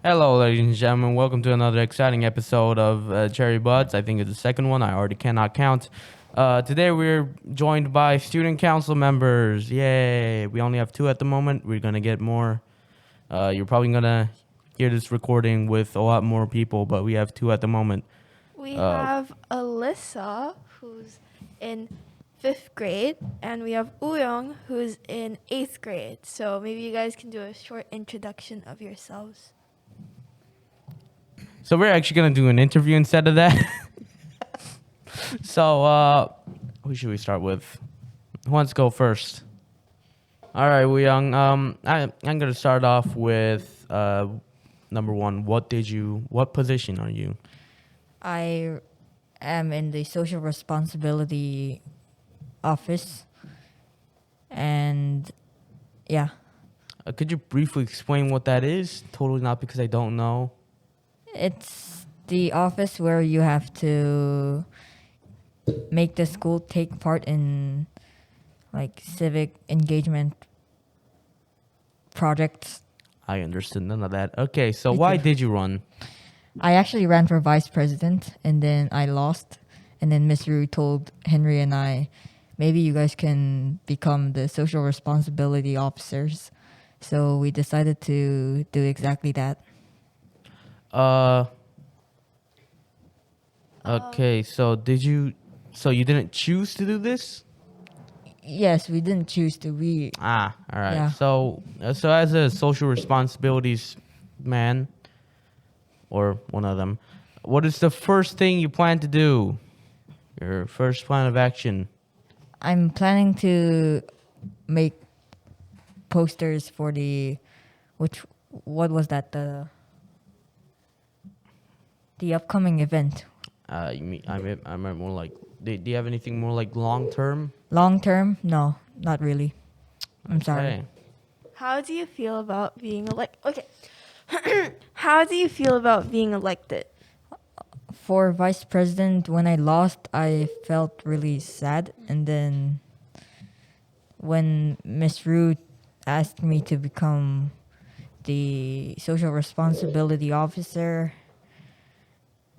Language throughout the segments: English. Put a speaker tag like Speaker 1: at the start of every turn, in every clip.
Speaker 1: Hello, ladies and gentlemen. Welcome to another exciting episode of Cherry Buds. I think it's the second one. I already cannot count. Today we're joined by student council members. Yay! We only have two at the moment. We're gonna get more. You're probably gonna hear this recording with a lot more people, but we have two at the moment.
Speaker 2: We
Speaker 1: Uh,
Speaker 2: have Alyssa, who's in fifth grade, and we have Uyong, who's in eighth grade. So maybe you guys can do a short introduction of yourselves.
Speaker 1: so we're actually gonna do an interview instead of that. So who should we start with? Who wants to go first? All right, Wu Young. I'm gonna start off with number one. What position are you?
Speaker 3: I am in the social responsibility office, and yeah,
Speaker 1: Could you briefly explain what that is? Totally not because I don't know.
Speaker 3: it's the office where you have to make the school take part in like civic engagement projects.
Speaker 1: I understood none of that. Okay, so
Speaker 3: Me
Speaker 1: why
Speaker 3: too.
Speaker 1: did you run?
Speaker 3: I actually ran for vice president, and then I lost. And then Miss Rue told Henry and I, maybe you guys can become the social responsibility officers. So we decided to do exactly that.
Speaker 1: Uh. Okay, so did you? So you didn't choose to do this?
Speaker 3: Yes, we didn't choose to.
Speaker 1: Ah, all right.
Speaker 3: Yeah.
Speaker 1: So as a social responsibilities man, or one of them, what is the first thing you plan to do? Your first plan of action.
Speaker 3: I'm planning to make posters for what was that, the upcoming event.
Speaker 1: You mean I meant more like. Do you have anything more like long term?
Speaker 3: Long term? No, not really. I'm sorry.
Speaker 2: How do you feel about being elected? Okay. How do you feel about being elected?
Speaker 3: For vice president, when I lost, I felt really sad. And then when Miss Rue asked me to become the social responsibility officer,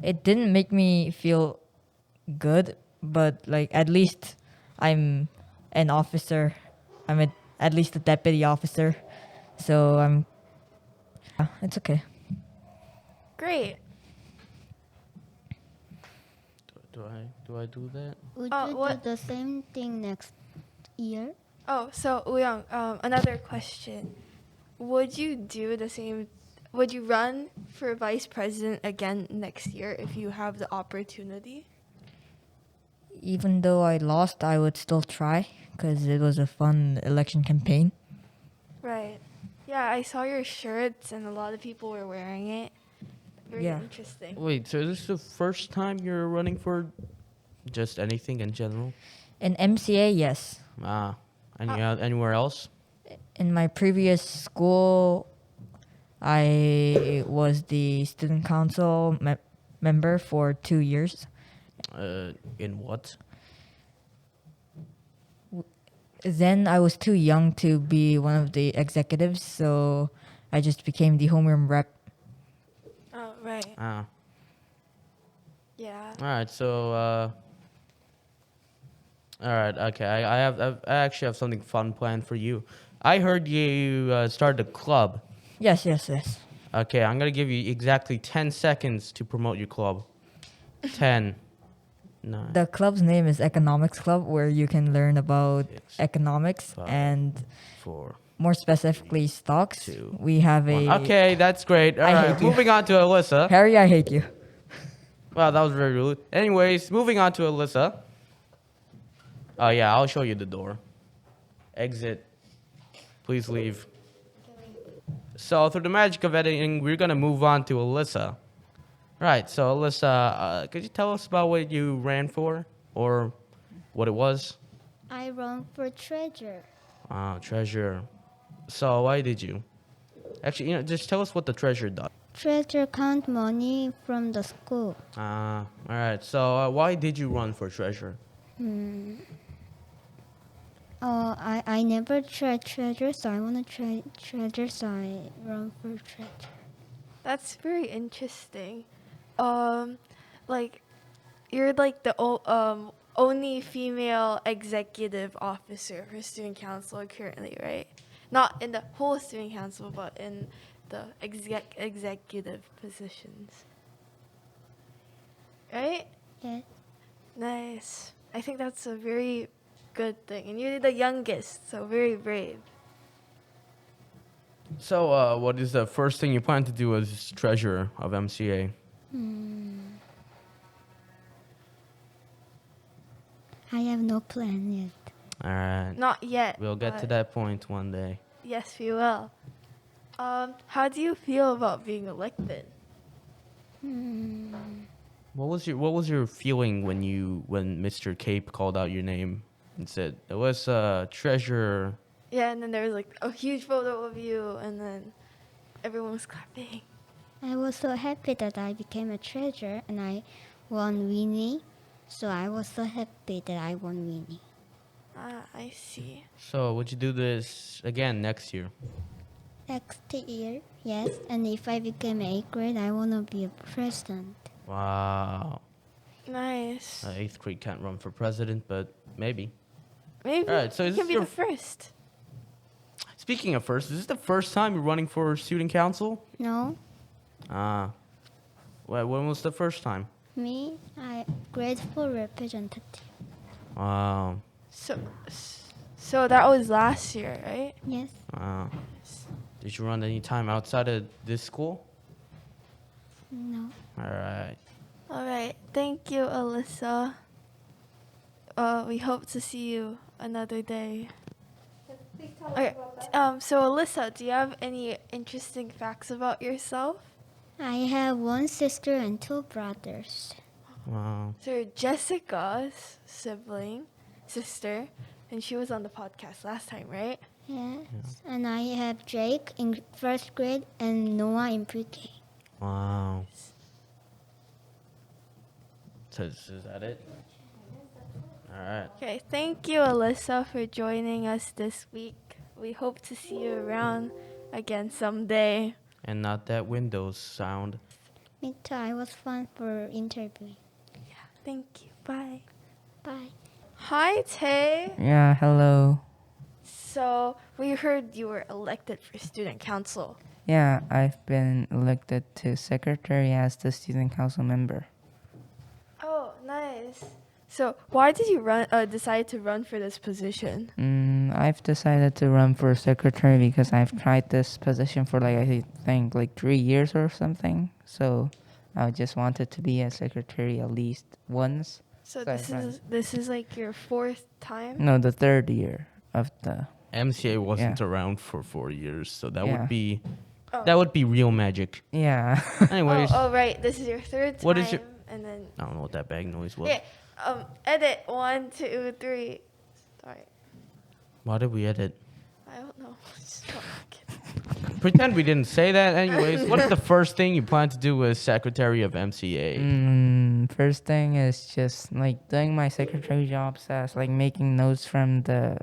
Speaker 3: it didn't make me feel good, but like at least I'm an officer. At least a deputy officer. So it's okay.
Speaker 2: Great.
Speaker 1: Do I do that?
Speaker 4: Would
Speaker 2: Oh,
Speaker 4: you
Speaker 2: what-
Speaker 4: do the same thing next year?
Speaker 2: Oh, so Uyong, another question. Would you do the same? Would you run for vice president again next year if you have the opportunity?
Speaker 3: Even though I lost, I would still try because it was a fun election campaign.
Speaker 2: Right. Yeah, I saw your shirts and a lot of people were wearing it. Very
Speaker 3: Yeah.
Speaker 2: interesting.
Speaker 1: Wait, so is this the first time you're running for just anything in general?
Speaker 3: In MCA, yes.
Speaker 1: Ah, anywhere else?
Speaker 3: In my previous school, I was the student council member for 2 years.
Speaker 1: In what?
Speaker 3: Then I was too young to be one of the executives, so I just became the homeroom rep.
Speaker 2: Oh, right.
Speaker 1: Ah,
Speaker 2: Yeah.
Speaker 1: all right. So, all right. Okay, I actually have something fun planned for you. I heard you started a club.
Speaker 3: Yes.
Speaker 1: Okay, I'm gonna give you exactly 10 seconds to promote your club. 10, 9,
Speaker 3: The club's name is Economics Club, where you can learn about
Speaker 1: 6,
Speaker 3: economics
Speaker 1: 5,
Speaker 3: and
Speaker 1: 4,
Speaker 3: more specifically stocks.
Speaker 1: 2,
Speaker 3: We have
Speaker 1: 1.
Speaker 3: a
Speaker 1: Okay, that's great. All
Speaker 3: I
Speaker 1: right,
Speaker 3: hate you.
Speaker 1: moving on to Alyssa.
Speaker 3: Harry, I hate you.
Speaker 1: Wow, that was very rude. Anyways, moving on to Alyssa. Oh yeah, I'll show you the door. Exit. Please leave. So through the magic of editing, we're gonna move on to Alyssa. Right. So Alyssa, could you tell us about what you ran for, or what it was?
Speaker 4: I run for treasurer.
Speaker 1: Treasure. So why did you? Actually, just tell us what the treasure does.
Speaker 4: Treasurer count money from the school.
Speaker 1: All right. So why did you run for treasure?
Speaker 4: I never tried treasure, so I want to try treasure, so I run for treasure.
Speaker 2: That's very interesting. Like you're like the only female executive officer for student council currently, right? Not in the whole student council, but in the executive positions, right?
Speaker 4: Yes.
Speaker 2: Nice. I think that's a very good thing, and you're the youngest, so very brave.
Speaker 1: So, what is the first thing you plan to do as treasurer of MCA?
Speaker 4: I have no plan yet.
Speaker 1: All right.
Speaker 2: Not yet.
Speaker 1: We'll get to
Speaker 2: but
Speaker 1: that point one day.
Speaker 2: Yes, we will. How do you feel about being elected?
Speaker 1: What was your feeling when Mr. Cape called out your name and said it was treasurer?
Speaker 2: Yeah, and then there was like a huge photo of you, and then everyone was clapping.
Speaker 4: I was so happy that I became a treasurer and I won Winnie. So I was so happy that I won Winnie.
Speaker 2: Ah, I see.
Speaker 1: So would you do this again next year?
Speaker 4: Next year, yes. And if I become 8th grade, I want to be a president.
Speaker 1: Wow.
Speaker 2: Nice.
Speaker 1: 8th grade can't run for president, but maybe.
Speaker 2: Maybe
Speaker 1: Alright, so
Speaker 2: you
Speaker 1: is
Speaker 2: can
Speaker 1: this
Speaker 2: be
Speaker 1: your
Speaker 2: the first.
Speaker 1: Speaking of first, is this the first time you're running for student council?
Speaker 4: No,
Speaker 1: Ah. Well, when was the first time?
Speaker 4: me, I grade 4 representative.
Speaker 1: Wow.
Speaker 2: So that was last year, right?
Speaker 4: Yes.
Speaker 1: Wow. Did you run any time outside of this school?
Speaker 4: No.
Speaker 1: All right.
Speaker 2: All right. Thank you, Alyssa. We hope to see you another day. Okay. So Alyssa, do you have any interesting facts about yourself?
Speaker 4: I have 1 sister and 2 brothers.
Speaker 1: Wow.
Speaker 2: So Jessica's sister, and she was on the podcast last time, right?
Speaker 4: Yes. And I have Jake in 1st grade and Noah in pre-K.
Speaker 1: Wow. So is that it? All right.
Speaker 2: Okay. Thank you, Alyssa, for joining us this week. We hope to see you around again someday.
Speaker 1: And not that Windows sound.
Speaker 4: Me too. I was fun for interviewing.
Speaker 2: Thank you. Bye.
Speaker 4: Bye.
Speaker 2: Hi, Tay.
Speaker 3: Yeah, hello.
Speaker 2: So we heard you were elected for student council.
Speaker 5: Yeah, I've been elected to secretary as the student council member.
Speaker 2: Oh, nice. So why did you decide to run for this position?
Speaker 5: I've decided to run for secretary because I've tried this position for I think 3 years or something. So I just wanted to be a secretary at least once.
Speaker 2: So
Speaker 5: So I
Speaker 2: this is like your 4th time?
Speaker 5: No, the 3rd year of the.
Speaker 1: MCA wasn't
Speaker 5: Yeah.
Speaker 1: around for 4 years, so that
Speaker 5: Yeah.
Speaker 1: would be real magic.
Speaker 5: Yeah.
Speaker 1: Anyways,
Speaker 2: Oh, right. This is your 3rd time.
Speaker 1: What is your-
Speaker 2: And then
Speaker 1: I don't know what that bag noise was.
Speaker 2: okay. Edit 1, 2, 3. Sorry.
Speaker 1: Why did we edit?
Speaker 2: I don't know. Just talk.
Speaker 1: Pretend we didn't say that. Anyways, what's the first thing you plan to do as secretary of MCA?
Speaker 5: First thing is just doing my secretary jobs as making notes from the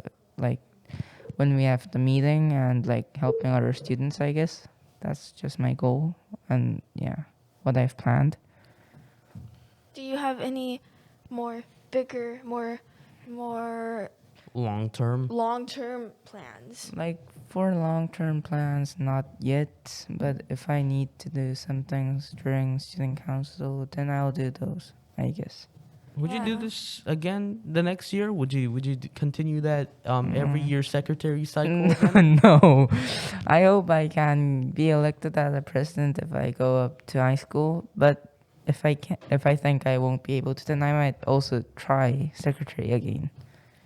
Speaker 5: when we have the meeting and helping other students, I guess. That's just my goal and yeah, what I've planned.
Speaker 2: Do you have any more bigger, more
Speaker 1: Long term.
Speaker 2: long-term plans?
Speaker 5: For long-term plans, not yet, but if I need to do some things during student council, then I'll do those, I guess.
Speaker 1: Would you do
Speaker 2: Yeah.
Speaker 1: this again the next year? Would you continue that every year secretary cycle? again?
Speaker 5: No, I hope I can be elected as a president if I go up to high school, but if I think I won't be able to, then I might also try secretary again.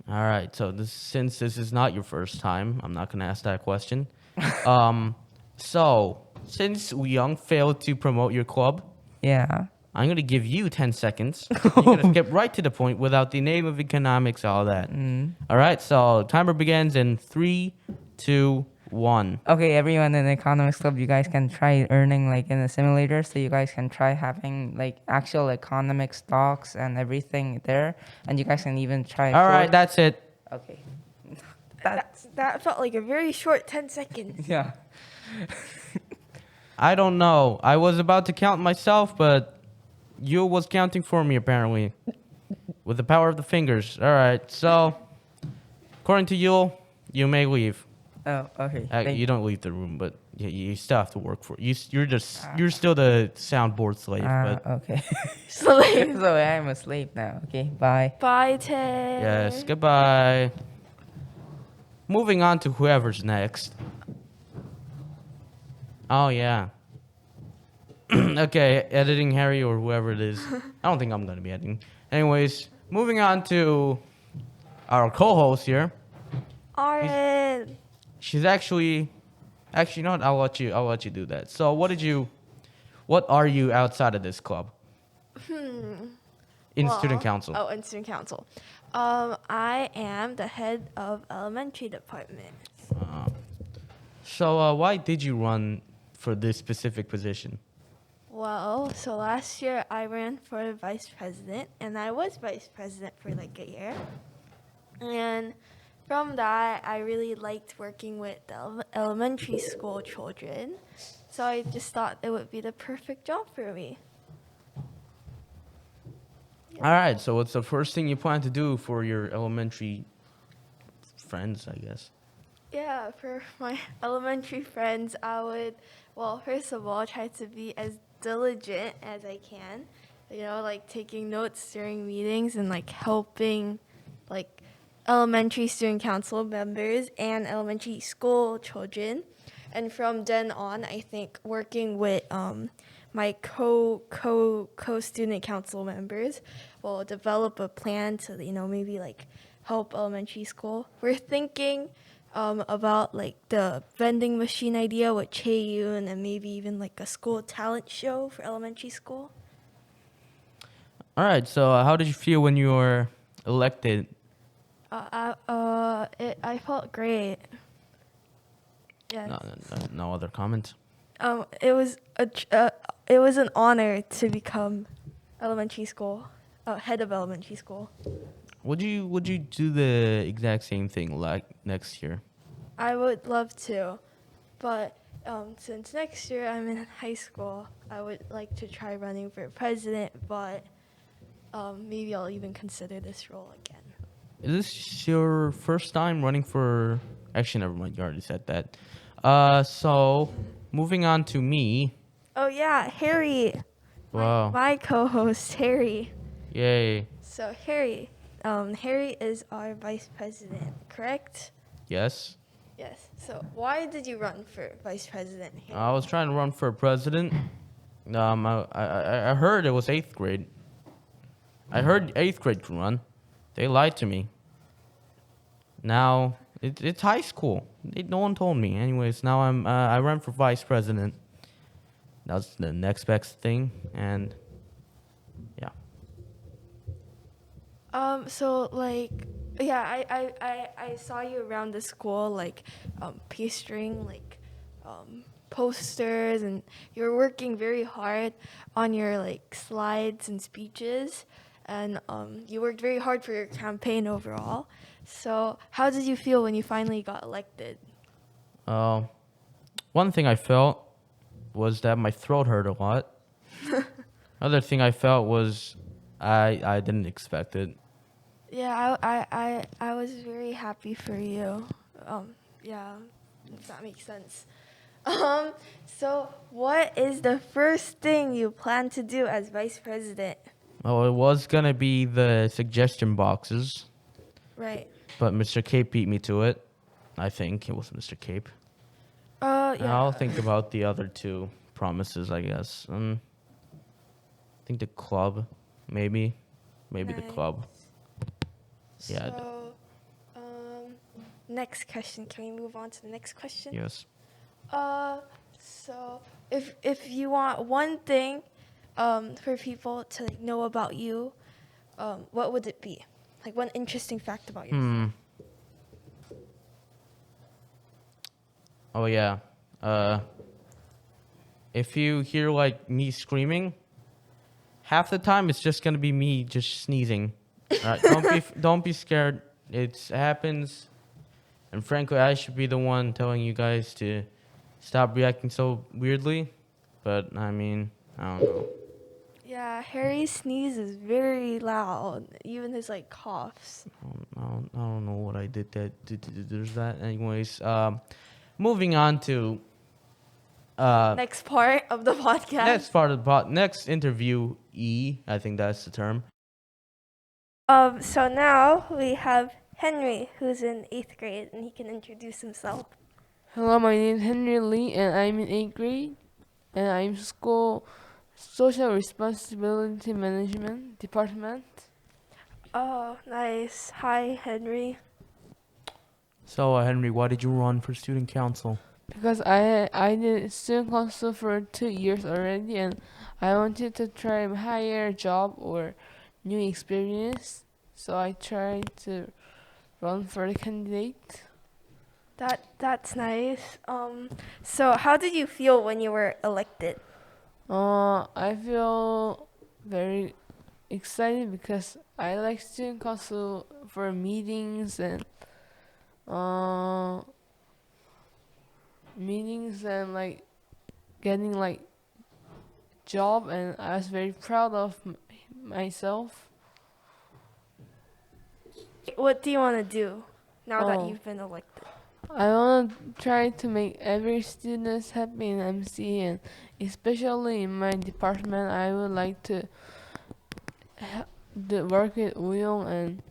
Speaker 1: All right. So since this is not your first time, I'm not gonna ask that question. So since Young failed to promote your club,
Speaker 5: Yeah.
Speaker 1: I'm gonna give you 10 seconds. You're gonna skip right to the point without the name of economics, all that. All right. So timer begins in 3, 2, 1.
Speaker 5: Okay, everyone in the economics club, you guys can try earning in a simulator, so you guys can try having actual economic stocks and everything there, and you guys can even try.
Speaker 1: All right.
Speaker 5: short-
Speaker 1: That's it.
Speaker 5: Okay.
Speaker 2: That felt like a very short 10 seconds.
Speaker 5: Yeah.
Speaker 1: I don't know. I was about to count myself, but Yule was counting for me apparently, with the power of the fingers. All right. So, according to Yule, you may leave.
Speaker 5: Oh, okay.
Speaker 1: You don't leave the room, but you still have to work for it. You're still the soundboard slave. But
Speaker 5: Okay.
Speaker 2: Slave.
Speaker 5: So I'm asleep now. Okay, bye.
Speaker 2: Bye, Tay.
Speaker 1: yes, goodbye. Moving on to whoever's next. Oh yeah. Okay, editing Harry or whoever it is. I don't think I'm gonna be editing. Anyways, moving on to our co-host here.
Speaker 2: Aaron.
Speaker 1: She's actually, you know what? I'll let you do that. So, what are you outside of this club? In student council.
Speaker 2: Oh, in student council. I am the head of elementary department.
Speaker 1: So, why did you run for this specific position?
Speaker 2: Well, so last year I ran for vice president, and I was vice president for like a year. And from that, I really liked working with the elementary school children. So I just thought it would be the perfect job for me.
Speaker 1: All right. So, what's the first thing you plan to do for your elementary friends? I guess.
Speaker 2: Yeah, for my elementary friends, I would, well, first of all, try to be as diligent as I can. You know, like taking notes during meetings and like helping, like, elementary student council members and elementary school children. And from then on, I think working with my co-student council members will develop a plan to, you know, maybe like help elementary school. We're thinking about like the vending machine idea with Chae-yoon and maybe even like a school talent show for elementary school.
Speaker 1: All right. So, how did you feel when you were elected?
Speaker 2: I felt great. Yes.
Speaker 1: No other comments.
Speaker 2: It was it was an honor to become elementary school head of elementary school.
Speaker 1: Would you do the exact same thing like next year?
Speaker 2: I would love to, but since next year I'm in high school, I would like to try running for president, but maybe I'll even consider this role again.
Speaker 1: Is this your first time running for? Actually, never mind. You already said that. So moving on to me.
Speaker 2: Oh yeah, Harry.
Speaker 1: Wow.
Speaker 2: My co-host Harry.
Speaker 1: Yay.
Speaker 2: So Harry, Harry is our vice president, correct?
Speaker 1: Yes.
Speaker 2: Yes. So why did you run for vice president, Harry?
Speaker 1: I was trying to run for president. I heard it was 8th grade. I heard 8th grade could run. They lied to me. Now it's high school. No one told me. Anyways, now I ran for vice president. That's the next best thing, and yeah.
Speaker 2: So like, yeah, I saw you around the school, like, pastering, like, posters, and you're working very hard on your, like, slides and speeches, and, you worked very hard for your campaign overall. So how did you feel when you finally got elected?
Speaker 1: One thing I felt was that my throat hurt a lot. Other thing I felt was I didn't expect it.
Speaker 2: Yeah, I was very happy for you. Yeah, if that makes sense. So what is the first thing you plan to do as vice president?
Speaker 1: Oh, it was gonna be the suggestion boxes,
Speaker 2: Right.
Speaker 1: but Mr. Cape beat me to it. I think it was Mr. Cape.
Speaker 2: Yeah.
Speaker 1: I'll think about the other two promises, I guess. I think the club, maybe the
Speaker 2: Nice.
Speaker 1: club. Yeah.
Speaker 2: So, next question. Can we move on to the next question?
Speaker 1: Yes.
Speaker 2: So if you want one thing, for people to like, know about you, what would it be? Like one interesting fact about you.
Speaker 1: Oh yeah. If you hear like me screaming, half the time it's just gonna be me just sneezing. Alright, don't be scared. It happens, and frankly, I should be the one telling you guys to stop reacting so weirdly. but I mean, I don't know.
Speaker 2: Yeah, Harry's sneeze is very loud. Even his like coughs.
Speaker 1: I don't know what I did there's that. Anyways, moving on to
Speaker 2: Next part of the podcast.
Speaker 1: next part of the next interview. I think that's the term.
Speaker 2: So now we have Henry, who's in 8th grade, and he can introduce himself.
Speaker 6: Hello, my name is Henry Lee, and I'm in 8th grade, and I'm school social responsibility management department.
Speaker 2: Oh, nice. Hi, Henry.
Speaker 1: So, Henry, why did you run for student council?
Speaker 6: Because I did student council for 2 years already, and I wanted to try a higher job or new experience, so I tried to run for the candidate.
Speaker 2: That's nice. So how did you feel when you were elected?
Speaker 6: I feel very excited because I like student council for meetings and like getting like job, and I was very proud of myself.
Speaker 2: What do you want to do now that
Speaker 6: Oh.
Speaker 2: you've been elected?
Speaker 6: I want to try to make every student happy in MC, and especially in my department, I would like to work with Will, and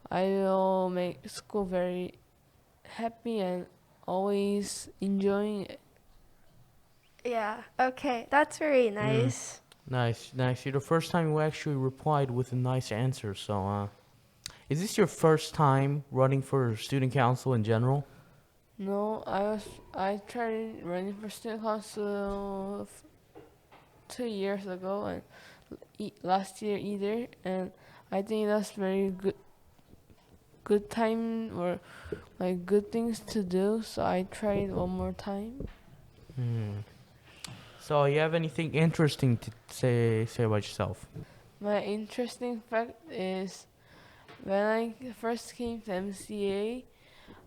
Speaker 6: I will make school very happy and always enjoying it.
Speaker 2: Yeah. Okay. That's very nice.
Speaker 1: Nice. You're the first time you actually replied with a nice answer. So, is this your first time running for student council in general?
Speaker 6: No, I tried running for student council 2 years ago and last year either, and I think that's very good time or like good things to do. So I tried one more time.
Speaker 1: So, you have anything interesting to say about yourself?
Speaker 6: My interesting fact is when I first came to MCA,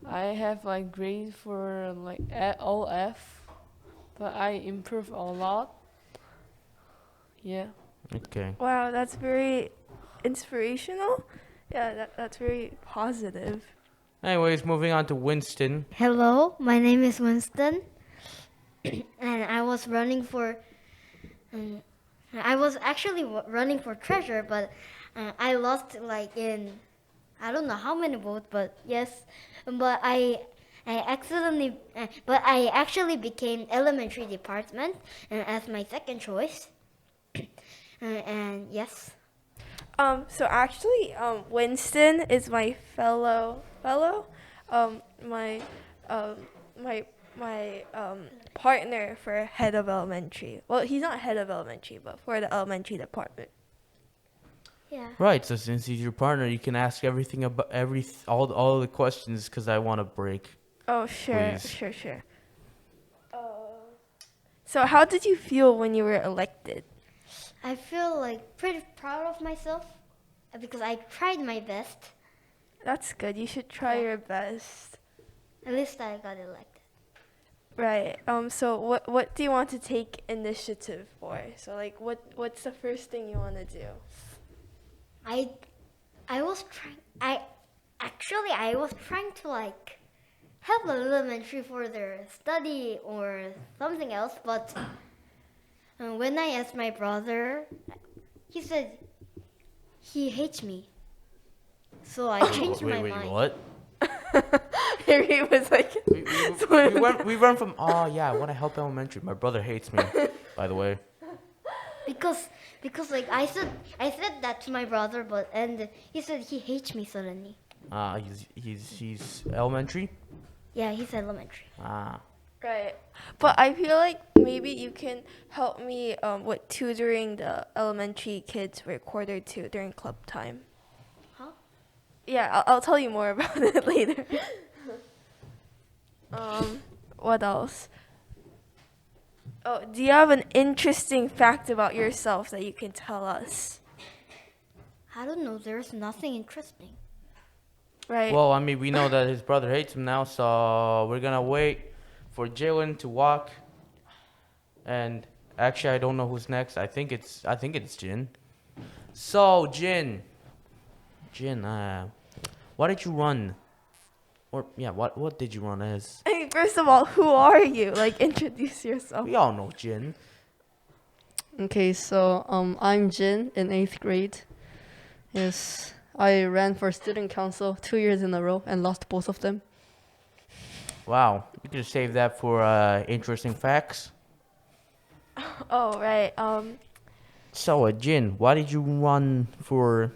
Speaker 6: I have like grade for like all F, but I improved a lot. Yeah.
Speaker 1: Okay.
Speaker 2: Wow, that's very inspirational. Yeah, that's very positive.
Speaker 1: Anyways, moving on to Winston.
Speaker 4: Hello, my name is Winston, and I was running for. I was actually running for treasurer, but I lost like in I don't know how many votes, but yes, but but I actually became elementary department as my second choice, and yes.
Speaker 2: So actually, Winston is my fellow, my, partner for head of elementary. Well, he's not head of elementary, but for the elementary department.
Speaker 4: Yeah.
Speaker 1: Right. So, since he's your partner, you can ask everything about all the questions because I want to break.
Speaker 2: Oh, sure,
Speaker 1: Please.
Speaker 2: sure. So how did you feel when you were elected?
Speaker 4: I feel like pretty proud of myself because I tried my best.
Speaker 2: That's good. You should try
Speaker 4: Yeah.
Speaker 2: your best.
Speaker 4: At least I got elected.
Speaker 2: Right. So what do you want to take initiative for? So like what's the first thing you want to do?
Speaker 4: I was trying to like help the elementary for their study or something else, but when I asked my brother, he said he hates me. So I changed my
Speaker 1: Wait,
Speaker 4: mind.
Speaker 1: what?
Speaker 2: Harry was like,
Speaker 1: We run from. Oh yeah, I want to help elementary. My brother hates me. By the way.
Speaker 4: Because like I said that to my brother, and he said he hates me suddenly.
Speaker 1: He's elementary.
Speaker 4: Yeah, he's elementary.
Speaker 2: right. But I feel like maybe you can help me with tutoring the elementary kids for a quarter two during club time.
Speaker 4: Huh?
Speaker 2: Yeah, I'll tell you more about it later. What else? Oh, do you have an interesting fact about yourself that you can tell us?
Speaker 4: I don't know. There's nothing interesting.
Speaker 2: Right.
Speaker 1: Well, I mean, we know that his brother hates him now, so we're gonna wait for Jalen to walk, and Actually, I don't know who's next. I think it's Jin. So Jin, why did you run? Or yeah, what did you run as?
Speaker 2: I mean, first of all, who are you? Like, introduce yourself.
Speaker 1: We all know Jin.
Speaker 7: Okay, so I'm Jin in 8th grade. Yes, I ran for student council 2 years in a row and lost both of them.
Speaker 1: Wow, you could save that for interesting facts.
Speaker 2: Oh, right.
Speaker 1: So Jin, why did you run for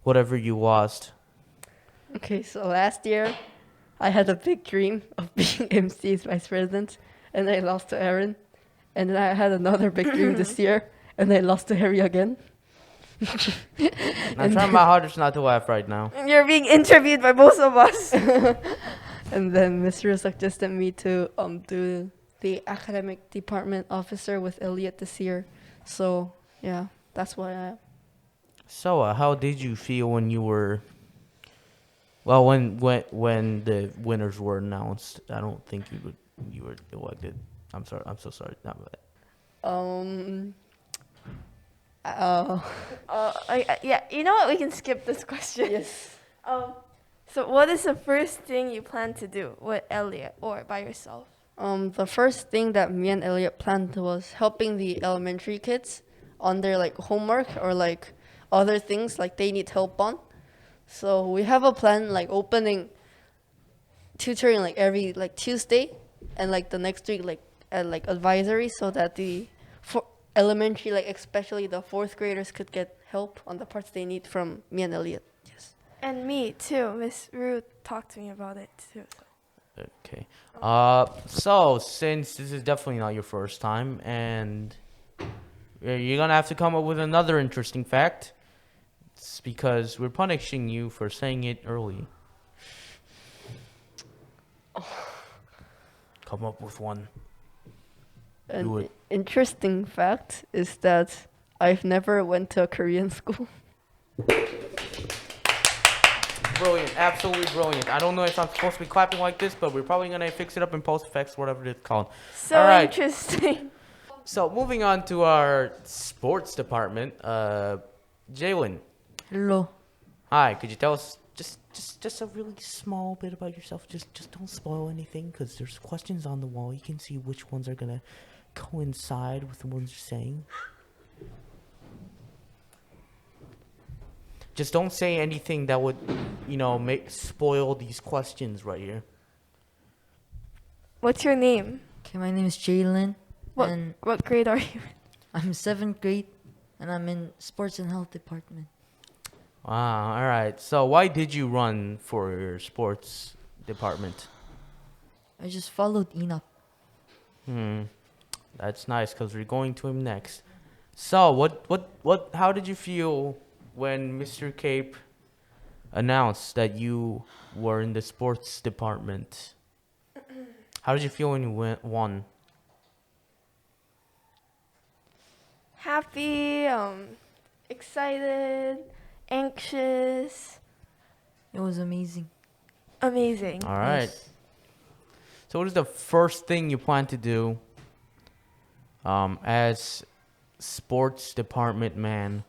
Speaker 1: whatever you lost?
Speaker 7: Okay, so last year I had a big dream of being MC's vice president, and I lost to Aaron. And then I had another big dream this year, and I lost to Harry again.
Speaker 1: I'm trying my hardest not to laugh right now.
Speaker 2: You're being interviewed by both of us.
Speaker 7: And then Mr. suggested me to do the academic department officer with Elliot this year. So yeah, that's why I.
Speaker 1: So how did you feel when you were? Well, when the winners were announced, I don't think you were elected. I'm sorry. I'm so sorry. Not that.
Speaker 2: Yeah, you know what? We can skip this question.
Speaker 7: Yes.
Speaker 2: So what is the first thing you plan to do with Elliot or by yourself?
Speaker 7: The first thing that me and Elliot planned was helping the elementary kids on their like homework or like other things like they need help on. So we have a plan like opening tutoring like every like Tuesday, and like the next week like like advisory, so that the for elementary like especially the 4th graders could get help on the parts they need from me and Elliot. Yes.
Speaker 2: And me too. Miss Ruth talked to me about it too.
Speaker 1: Okay. So since this is definitely not your first time, and you're gonna have to come up with another interesting fact. It's because we're punishing you for saying it early. Come up with one. Do
Speaker 7: An
Speaker 1: it.
Speaker 7: interesting fact is that I've never went to a Korean school.
Speaker 1: Brilliant, absolutely brilliant. I don't know if I'm supposed to be clapping like this, but we're probably gonna fix it up in post effects, whatever it's called.
Speaker 2: So
Speaker 1: All right.
Speaker 2: interesting.
Speaker 1: So moving on to our sports department, Jalen.
Speaker 3: Hello.
Speaker 1: Hi, could you tell us just a really small bit about yourself? Just don't spoil anything, because there's questions on the wall. You can see which ones are gonna coincide with the ones you're saying. Just don't say anything that would, spoil these questions right here.
Speaker 2: What's your name?
Speaker 3: Okay, my name is Jalen, and
Speaker 2: What grade are you?
Speaker 3: I'm 7th grade, and I'm in sports and health department.
Speaker 1: Wow, all right. So why did you run for your sports department?
Speaker 3: I just followed Enoch.
Speaker 1: That's nice, because we're going to him next. So how did you feel when Mr. Cape announced that you were in the sports department? How did you feel when you won?
Speaker 2: Happy, excited, anxious,
Speaker 3: It was amazing.
Speaker 2: amazing.
Speaker 1: All right.
Speaker 3: Yes.
Speaker 1: So what is the first thing you plan to do as sports department man?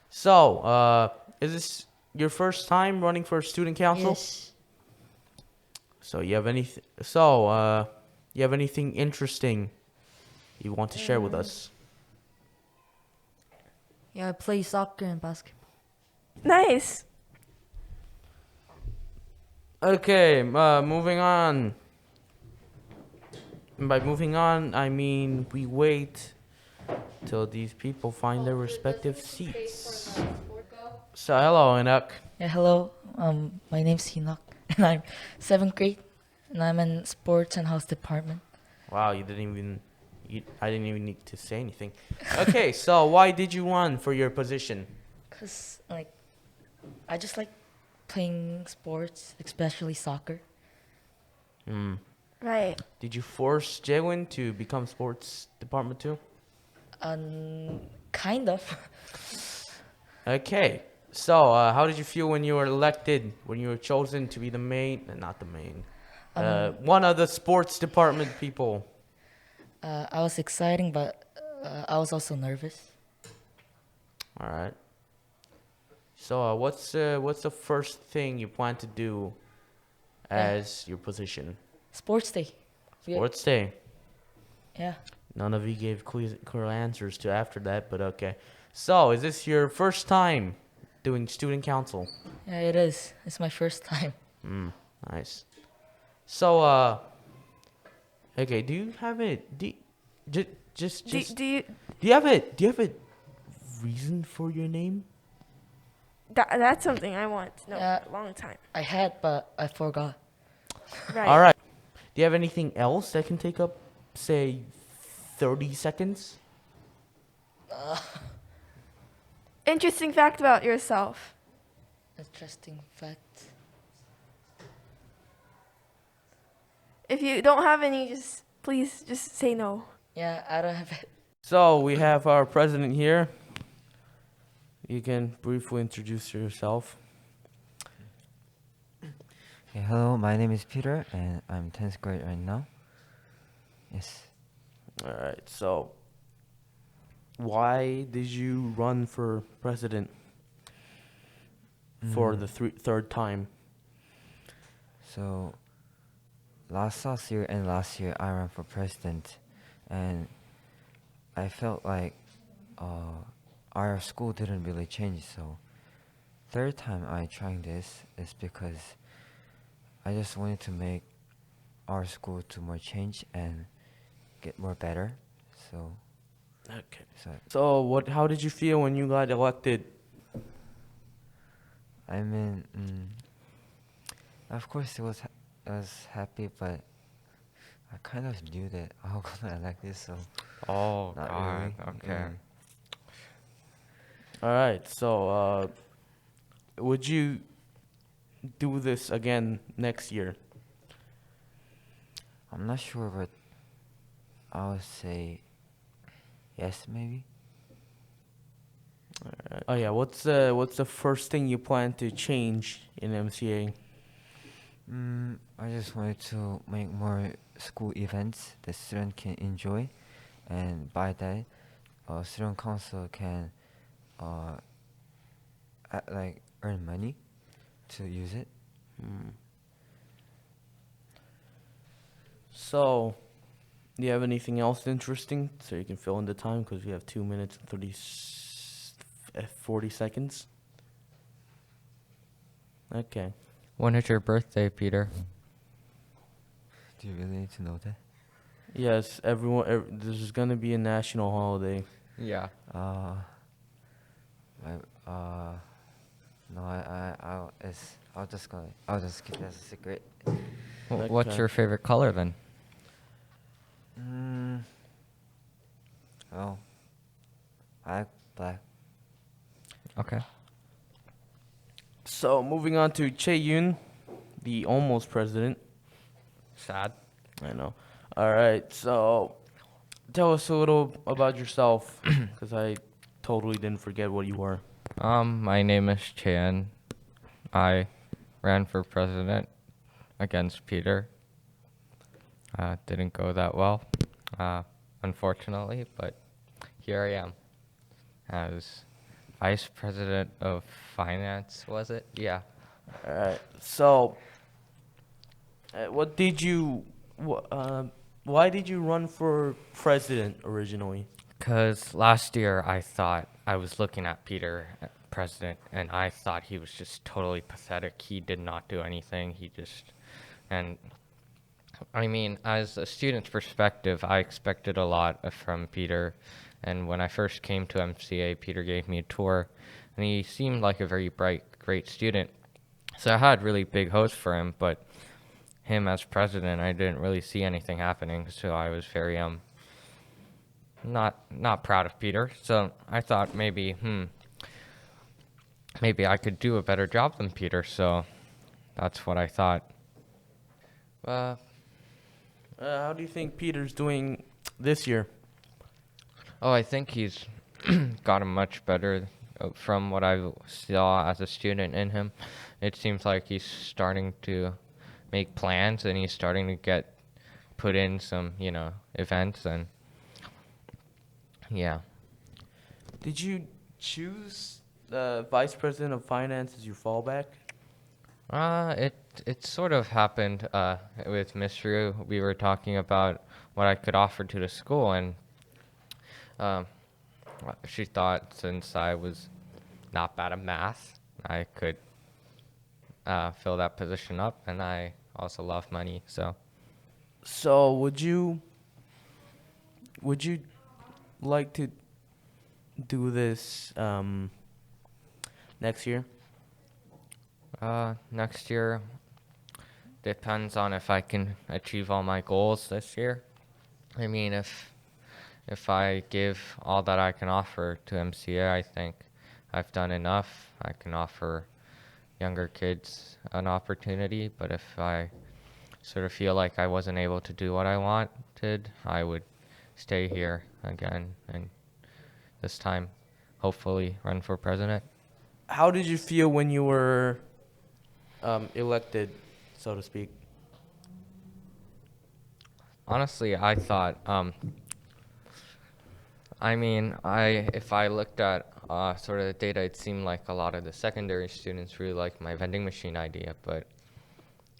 Speaker 1: So, is this your first time running for student council?
Speaker 3: Yes.
Speaker 1: So you have anything interesting you want to share with us?
Speaker 3: Yeah, I play soccer and basketball.
Speaker 2: Nice.
Speaker 1: Okay, moving on. And by moving on, I mean we wait till these people find their respective seats. So hello, Enoch.
Speaker 8: Yeah, hello. My name's Enoch, and I'm 7th grade, and I'm in sports and house department.
Speaker 1: Wow, I didn't even need to say anything. Okay, so why did you run for your position?
Speaker 8: Cause I just like playing sports, especially soccer.
Speaker 2: Right.
Speaker 1: Did you force Jalen to become sports department too?
Speaker 8: Kind of.
Speaker 1: Okay, so how did you feel when you were elected, when you were chosen to be not the main, one of the sports department people?
Speaker 8: I was exciting, but I was also nervous.
Speaker 1: All right. So, what's the first thing you plan to do as your position?
Speaker 8: Sports day. We-
Speaker 1: Sports day.
Speaker 8: Yeah.
Speaker 1: None of you gave clear answers to after that, but okay. So, is this your first time doing student council?
Speaker 8: Yeah, it is. It's my first time.
Speaker 1: Nice. So, okay. Do you have it? Just
Speaker 2: Do you?
Speaker 1: do you have it? Do you have a reason for your name?
Speaker 2: That's something I want to know
Speaker 8: Yeah.
Speaker 2: for a long time.
Speaker 8: I had, but I forgot.
Speaker 2: Right.
Speaker 1: All right. Do you have anything else that can take up, say, 30 seconds?
Speaker 2: Interesting fact about yourself.
Speaker 8: Interesting fact.
Speaker 2: If you don't have any, please just say no.
Speaker 8: Yeah, I don't have it.
Speaker 1: So we have our president here. You can briefly introduce yourself.
Speaker 9: Okay, hello, my name is Peter, and I'm 10th grade right now. Yes.
Speaker 1: All right. So, why did you run for president for the third time?
Speaker 9: So, last year and last year, I ran for president, and I felt like our school didn't really change. So, third time I trying this is because I just wanted to make our school to more change and get more better. So,
Speaker 1: Okay.
Speaker 9: so
Speaker 1: So, how did you feel when you got elected?
Speaker 9: I mean, of course I was happy, but I kind of knew that I was gonna elect this, so
Speaker 10: Oh,
Speaker 9: not
Speaker 10: God.
Speaker 9: really.
Speaker 10: Okay.
Speaker 1: All right. So, would you do this again next year?
Speaker 9: I'm not sure, but I would say yes, maybe.
Speaker 1: Oh yeah. What's the first thing you plan to change in MCA?
Speaker 9: I just wanted to make more school events that students can enjoy, and by that, student council can like earn money to use it.
Speaker 1: So, do you have anything else interesting so you can fill in the time because we have 2 minutes and 40 seconds? Okay.
Speaker 10: When is your birthday, Peter?
Speaker 9: Do you really need to know that?
Speaker 1: Yes, everyone. This is gonna be a national holiday.
Speaker 10: Yeah.
Speaker 9: No, I'll just keep it as a secret.
Speaker 10: What's
Speaker 1: Okay.
Speaker 10: your favorite color then?
Speaker 9: Well, I like black.
Speaker 10: Okay.
Speaker 1: So, moving on to Chae Yoon, the almost president.
Speaker 10: Sad.
Speaker 1: I know. All right. So, tell us a little about yourself, because I totally didn't forget what you were.
Speaker 10: My name is Chan. I ran for president against Peter. Didn't go that well, unfortunately, but here I am as vice president of finance, was it? Yeah.
Speaker 1: All right. So, why did you run for president originally?
Speaker 10: Because last year I thought I was looking at Peter, president, and I thought he was just totally pathetic. He did not do anything. And I mean, as a student's perspective, I expected a lot from Peter. And when I first came to MCA, Peter gave me a tour, and he seemed like a very bright, great student. So I had really big hopes for him, but him as president, I didn't really see anything happening. So I was very not proud of Peter. So I thought maybe I could do a better job than Peter. So that's what I thought.
Speaker 1: How do you think Peter's doing this year?
Speaker 10: Oh, I think he's gotten much better from what I saw as a student in him. It seems like he's starting to make plans and he's starting to put in some, events and yeah.
Speaker 1: Did you choose the vice president of finance as your fallback?
Speaker 10: It sort of happened with Miss Rue. We were talking about what I could offer to the school, and um, she thought since I was not bad at math, I could fill that position up, and I also love money, so.
Speaker 1: So would you like to do this next year?
Speaker 10: Next year depends on if I can achieve all my goals this year. I mean, if I give all that I can offer to MCA, I think I've done enough. I can offer younger kids an opportunity, but if I sort of feel like I wasn't able to do what I wanted, I would stay here again and this time hopefully run for president.
Speaker 1: How did you feel when you were elected, so to speak?
Speaker 10: Honestly, I thought, if I looked at sort of the data, it seemed like a lot of the secondary students really liked my vending machine idea, but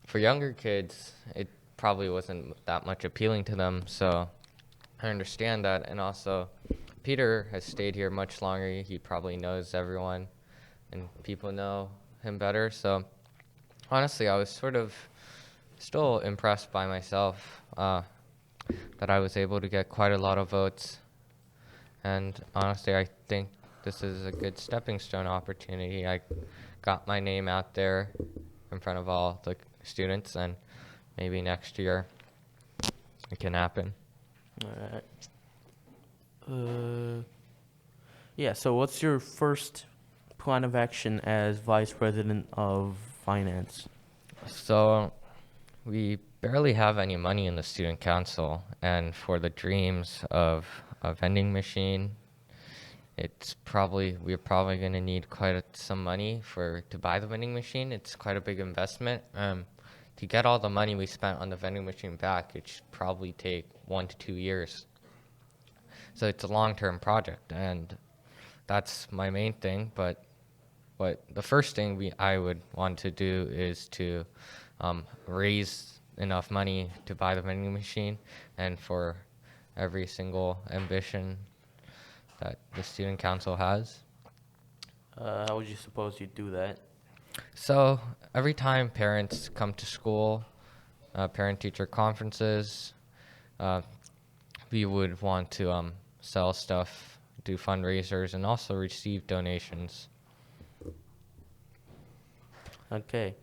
Speaker 10: for younger kids, it probably wasn't that much appealing to them, so I understand that. And also, Peter has stayed here much longer. He probably knows everyone, and people know him better, so honestly, I was sort of still impressed by myself that I was able to get quite a lot of votes. And honestly, I think this is a good stepping stone opportunity. I got my name out there in front of all the students, and maybe next year it can happen.
Speaker 1: All right. Yeah, so what's your first plan of action as vice president of finance?
Speaker 10: So we barely have any money in the student council, and for the dreams of a vending machine, we're probably going to need some money to buy the vending machine. It's quite a big investment. To get all the money we spent on the vending machine back, it should probably take 1 to 2 years. So it's a long-term project, and that's my main thing. But the first thing I would want to do is to raise enough money to buy the vending machine, and for every single ambition that the student council has.
Speaker 1: How would you suppose you'd do that?
Speaker 10: So every time parents come to school, parent-teacher conferences, we would want to sell stuff, do fundraisers, and also receive donations.
Speaker 1: Okay.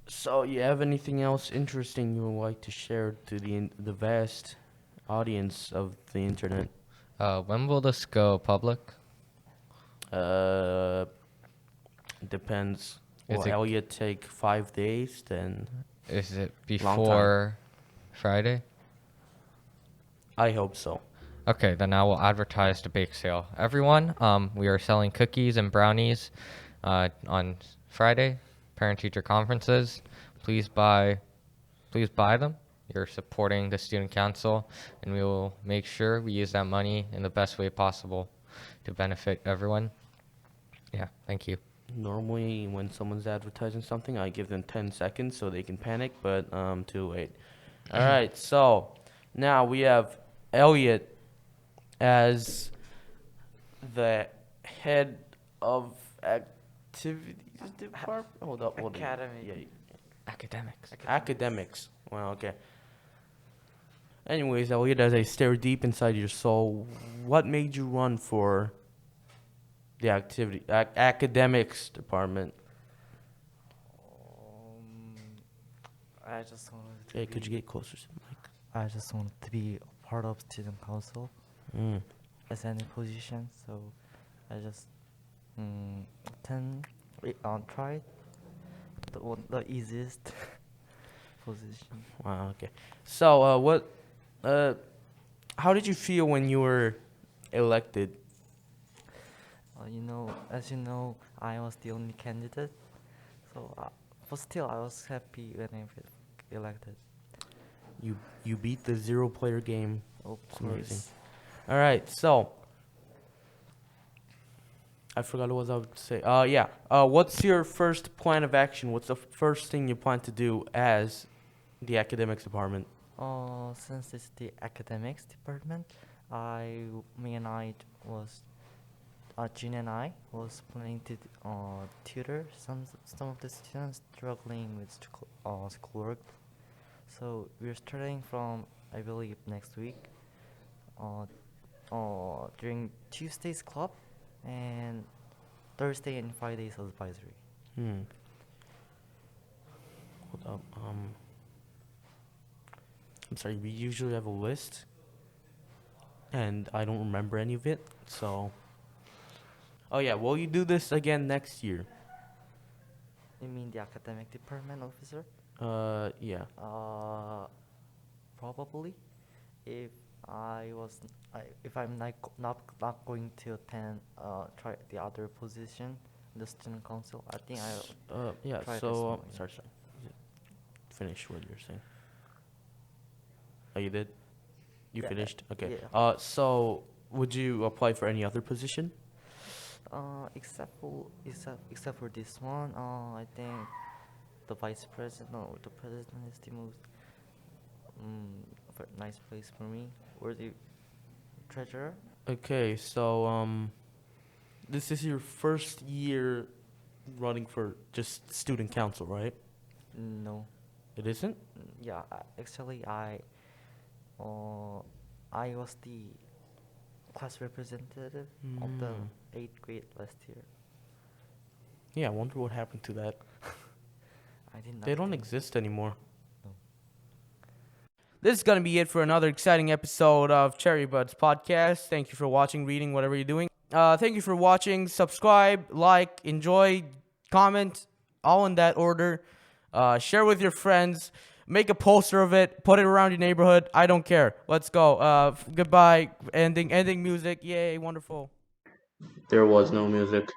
Speaker 1: So you have anything else interesting you would like to share to the vast audience of the internet?
Speaker 10: When will this go public?
Speaker 1: Depends.
Speaker 10: Is
Speaker 1: Will
Speaker 10: it-
Speaker 1: Elliot take 5 days? Then
Speaker 10: Is it
Speaker 1: Long time.
Speaker 10: before Friday?
Speaker 1: I hope so.
Speaker 10: Okay, then I will advertise the bake sale. Everyone, we are selling cookies and brownies on Friday, parent-teacher conferences. Please buy them. You're supporting the student council, and we will make sure we use that money in the best way possible to benefit everyone. Yeah, thank you.
Speaker 1: Normally, when someone's advertising something, I give them 10 seconds so they can panic, but too late. All right, so now we have Elliot as the head of activities department. Hold up.
Speaker 9: Academy.
Speaker 1: Yeah,
Speaker 10: Academics.
Speaker 1: academics. Well, okay. Anyways, Elliot, as I stare deep inside your soul, what made you run for the academics department?
Speaker 11: I just wanted to
Speaker 1: Hey,
Speaker 11: be,
Speaker 1: could you get closer to the mic?
Speaker 11: I just wanted to be a part of student council
Speaker 1: Mm.
Speaker 11: as any position, so I just tried the easiest position.
Speaker 1: Wow. Okay. So, how did you feel when you were elected?
Speaker 11: As you know, I was the only candidate, so but still I was happy when I was elected.
Speaker 1: You beat the 0-player game.
Speaker 11: Of
Speaker 1: It's amazing.
Speaker 11: course.
Speaker 1: All right, so I forgot what I was about to say. Yeah. What's your first plan of action? What's the first thing you plan to do as the academics department?
Speaker 11: Since it's the academics department, me and I was, Jin and I was planning to tutor some of the students struggling with schoolwork. So we're starting from, I believe, next week. During Tuesday's club and Thursday and Friday's advisory.
Speaker 1: Hold up. I'm sorry. We usually have a list, and I don't remember any of it. So. Oh yeah. Will you do this again next year?
Speaker 11: You mean the academic department officer?
Speaker 1: Yeah.
Speaker 11: Probably. If if I'm not going to attend, try the other position, the student council, I think I'll
Speaker 1: Yeah.
Speaker 11: try this
Speaker 1: So.
Speaker 11: one again.
Speaker 1: Sorry. Finish what you're saying. Oh, you did. You
Speaker 11: Yeah,
Speaker 1: finished. Okay.
Speaker 11: yeah.
Speaker 1: So would you apply for any other position?
Speaker 11: Except for this one, I think the vice president or the president is the most nice place for me. Or the treasurer.
Speaker 1: Okay. So this is your first year running for just student council, right?
Speaker 11: No.
Speaker 1: It isn't?
Speaker 11: Yeah, actually, I was the class representative of the 8th grade last year.
Speaker 1: Yeah. I wonder what happened to that.
Speaker 11: I did not.
Speaker 1: They don't
Speaker 11: think-
Speaker 1: exist anymore.
Speaker 11: No.
Speaker 1: This is going to be it for another exciting episode of Cherry Buds Podcast. Thank you for watching, reading, whatever you're doing. Thank you for watching. Subscribe, like, enjoy, comment, all in that order. Share with your friends. Make a poster of it. Put it around your neighborhood. I don't care. Let's go. Goodbye. Ending music. Yay, wonderful. There was no music.